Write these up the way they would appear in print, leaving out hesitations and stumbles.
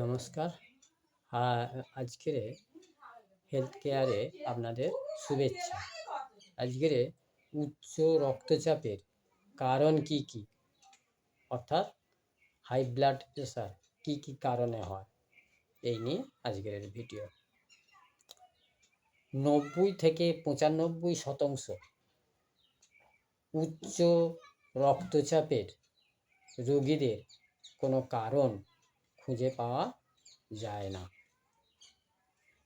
নমস্কার। আজকের হেলথ কেয়ারে আপনাদের শুভেচ্ছা। আজকের উচ্চ রক্তচাপের কারণ কি কি, অর্থাৎ হাই ব্লাড প্রেশার কি কি কারণে হয়, এই নিয়ে আজকের ভিডিও। 90 থেকে 95% উচ্চ রক্তচাপের রোগীদের কোনো কারণ খুঁজে পাওয়া যায় না।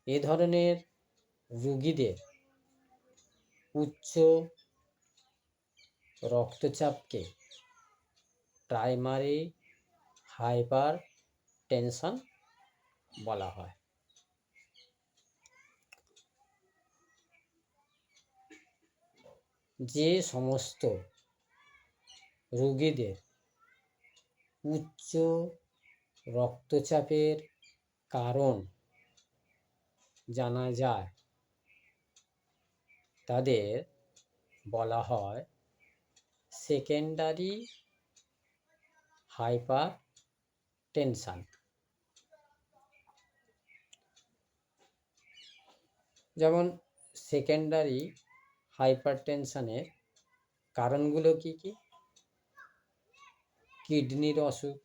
এ ধরনের রোগীদের উচ্চ রক্তচাপকে প্রাইমারি হাইপার টেনশন বলা হয়। যে সমস্ত রোগীদের উচ্চ রক্তচাপের কারণ জানা যায় তাদের বলা হয় সেকেন্ডারি হাইপার টেনশন। যেমন সেকেন্ডারি হাইপার টেনশনের কারণগুলো কি কি? কিডনির অসুখ,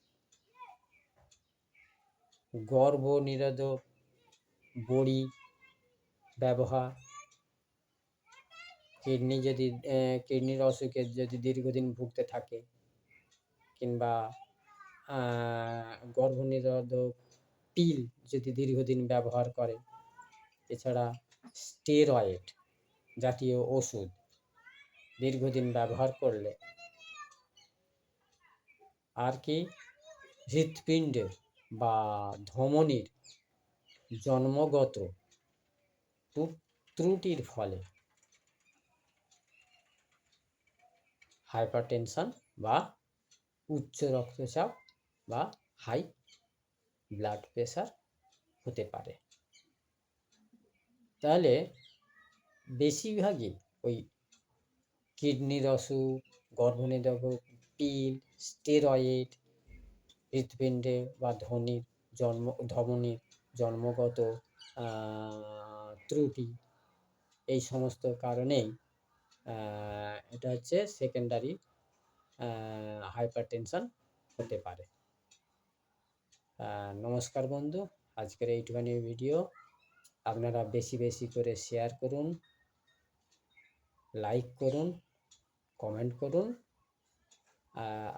গর্ভনিরোধক বড়ি ব্যবহার, কিডনির অসুখে যদি দীর্ঘদিন ভুগতে থাকে, কিংবা গর্ভনিরোধক পিল যদি দীর্ঘদিন ব্যবহার করে, এছাড়া স্টেরয়েড জাতীয় ওষুধ দীর্ঘদিন ব্যবহার করলে, আর কি হৃৎপিণ্ডের বা ধমনীর জন্মগত ত্রুটির ফলে হাইপারটেনশন বা উচ্চ রক্তচাপ বা হাই ব্লাড প্রেশার হতে পারে। তাহলে বেশিরভাগই ওই কিডনির অসুখ, গর্ভনিরোধক পিল, স্টেরয়েড, হৃৎপিণ্ডে বা ধমনীর জন্মগত ত্রুটি, এই সমস্ত কারণেই এটা হচ্ছে সেকেন্ডারি হাইপারটেনশন হতে পারে। নমস্কার বন্ধু, আজকের এইটুখানি ভিডিও। আপনারা বেশি বেশি করে শেয়ার করুন, লাইক করুন, কমেন্ট করুন।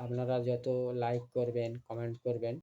আপনারা যত লাইক করবেন, কমেন্ট করবেন,